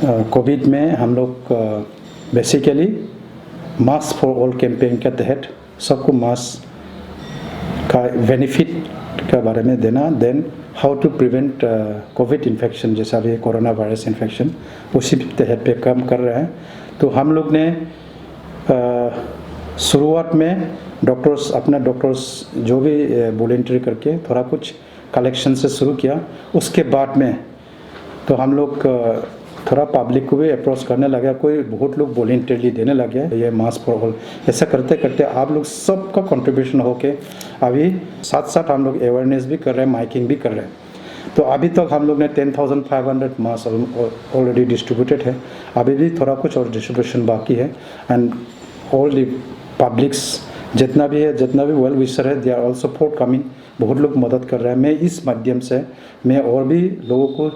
Covid में हम लोग basically mask for all campaign के तहत सबको मास्क का बेनिफिट के बारे में देना, then how to prevent covid infection जैसा भी कोरोना वायरस इन्फेक्शन, उसी तहत पे काम कर रहे हैं। तो हम लोग ने शुरुआत में डॉक्टर्स जो भी वॉलंटियर करके थोड़ा कुछ कलेक्शन से शुरू किया। उसके बाद में तो हम लोग थोड़ा पब्लिक को भी अप्रोच करने लगा, कोई बहुत लोग वॉलंटियरली देने लगे ये मास्क फॉर ऑल। ऐसा करते करते आप लोग सबका कंट्रीब्यूशन होके अभी साथ साथ हम लोग अवेयरनेस भी कर रहे हैं, माइकिंग भी कर रहे हैं। तो अभी तक हम लोग ने 10,500 मास्क ऑलरेडी डिस्ट्रीब्यूटेड है। अभी भी थोड़ा कुछ और डिस्ट्रीब्यूशन बाकी है। एंड ऑल द पब्लिक्स जितना भी वेल विशर है, they are also for coming. बहुत लोग मदद कर रहे हैं। मैं इस माध्यम से मैं और भी लोगों को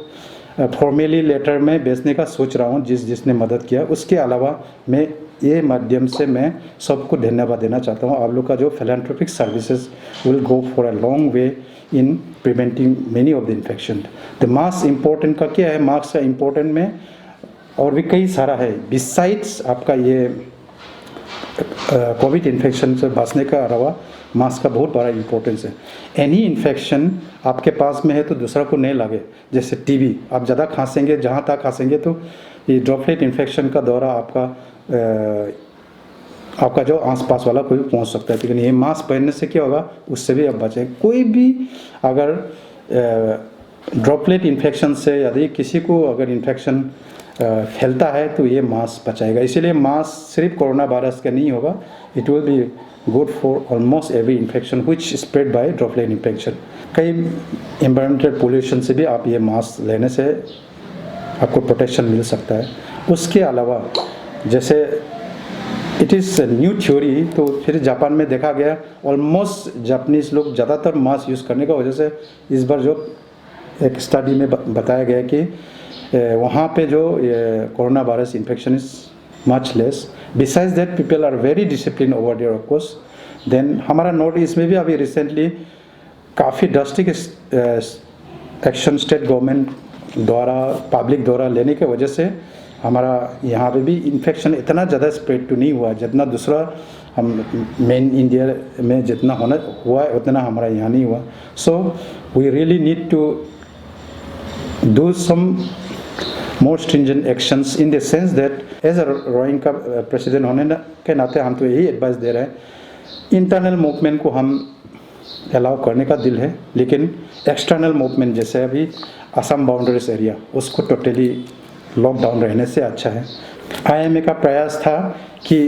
फॉर्मली लेटर में भेजने का सोच रहा हूँ जिसने मदद किया। उसके अलावा मैं ये माध्यम से मैं सबको धन्यवाद देना चाहता हूँ। आप लोग का जो philanthropic services will go for a long way in preventing many of the infection. The mask important का क्या है, मास्क का इम्पोर्टेंट में और भी कई सारा है। बिसाइड्स आपका ये कोविड इन्फेक्शन से बचने का अलावा मास्क का बहुत बड़ा इम्पोर्टेंस है। एनी इन्फेक्शन आपके पास में है तो दूसरा को नहीं लगे। जैसे टीबी, आप ज़्यादा खांसेंगे, जहाँ तक खांसेंगे तो ये ड्रॉपलेट इन्फेक्शन का दौरा आपका जो आसपास वाला कोई भी पहुँच सकता है। लेकिन ये मास्क पहनने से क्या होगा, उससे भी आप बचें। कोई भी अगर ड्रॉपलेट इन्फेक्शन से यदि किसी को अगर इन्फेक्शन फैलता है तो ये मास्क बचाएगा। इसीलिए मास्क सिर्फ कोरोना वायरस का नहीं होगा, it will be good for almost every infection which spread by droplet infection. कई एनवायरमेंटल पोल्यूशन से भी आप ये मास्क लेने से आपको प्रोटेक्शन मिल सकता है। उसके अलावा जैसे इट इज़ न्यू थ्योरी, तो फिर जापान में देखा गया ऑलमोस्ट जापानीज़ लोग ज़्यादातर मास्क यूज़ करने का वजह से इस बार जो एक स्टडी में बताया गया कि वहाँ पे जो corona virus infection is much less. Besides that people are very discipline over there of course. Then हमारा नॉर्थ ईस्ट में भी अभी रिसेंटली काफ़ी ड्रास्टिक एक्शन स्टेट गवर्नमेंट द्वारा पब्लिक द्वारा लेने की वजह से हमारा यहाँ पे भी इन्फेक्शन इतना ज़्यादा स्प्रेड तो नहीं हुआ जितना दूसरा हम मेन इंडिया में जितना हुआ उतना हमारा यहाँ नहीं हुआ। So we really need to do some more stringent actions in the sense that as a rowing का प्रेसिडेंट होने के नाते हम तो यही एडवाइस दे रहे हैं, इंटरनल मूवमेंट को हम अलाउ करने का दिल है, लेकिन एक्सटर्नल मूवमेंट जैसे अभी असम बाउंड्रीज एरिया उसको टोटली लॉकडाउन रहने से अच्छा है। IMA का प्रयास था कि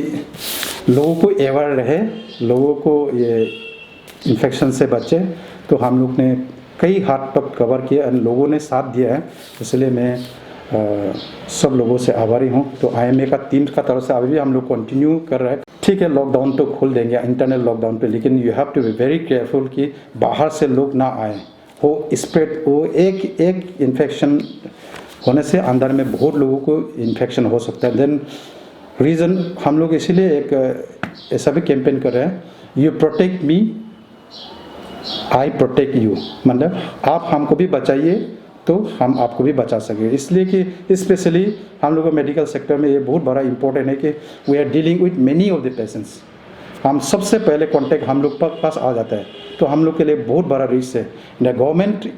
लोगों को अवेयर रहे, लोगों को ये इन्फेक्शन से बचे। तो हम लोग ने कई हाथ तक कवर किया और लोगों ने साथ दिया है, इसलिए मैं सब लोगों से आभारी हूँ। तो IMA का टीम का तरफ से अभी भी हम लोग कंटिन्यू कर रहे हैं। ठीक है, लॉकडाउन तो खोल देंगे इंटरनल लॉकडाउन पे, लेकिन you have to be very careful कि बाहर से लोग ना आए, वो स्प्रेड वो एक इन्फेक्शन होने से अंदर में बहुत लोगों को इन्फेक्शन हो सकता है। देन रीज़न हम लोग इसीलिए एक ऐसा भी कैंपेन कर रहे हैं, you protect me I protect you, मतलब आप हमको भी बचाइए तो हम आपको भी बचा सकें। इसलिए कि स्पेशली हम लोगों को मेडिकल सेक्टर में ये बहुत बड़ा इंपॉर्टेंट है कि we are dealing with many of the patients. हम सबसे पहले कांटेक्ट हम लोग पास आ जाता है, तो हम लोग के लिए बहुत बड़ा रिस्क है। The government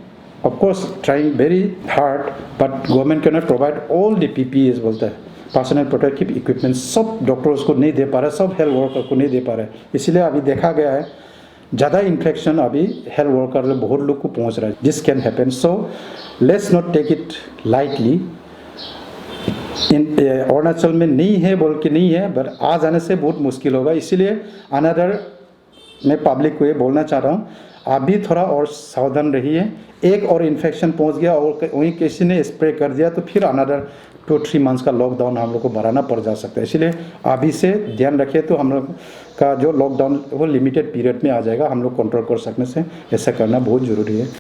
of course trying very hard, but government can not provide all the PPEs बोलता है, पर्सनल प्रोटेक्टिव इक्विपमेंट, सब डॉक्टर्स को नहीं दे पा रहे, सब हेल्थ वर्कर को नहीं दे पा रहे। इसलिए अभी देखा गया है ज़्यादा इन्फेक्शन अभी हेल्थ वर्कर में बहुत लोग को पहुंच रहा है, this can happen. So let's not take it lightly. Arunachal में नहीं है बोल के नहीं है, बट आ जाने से बहुत मुश्किल होगा। इसीलिए अनदर मैं पब्लिक को ये बोलना चाह रहा हूँ, आप भी थोड़ा और सावधान रहिए। एक और इन्फेक्शन पहुंच गया और वहीं किसी ने स्प्रे कर दिया तो फिर अनदर 2-3 मंथ्स का लॉकडाउन हम लोग को बढ़ाना पड़ जा सकता है। इसलिए अभी से ध्यान रखिए, तो हम लोग का जो लॉकडाउन वो लिमिटेड पीरियड में आ जाएगा, हम लोग कंट्रोल कर सकने से ऐसा करना बहुत ज़रूरी है।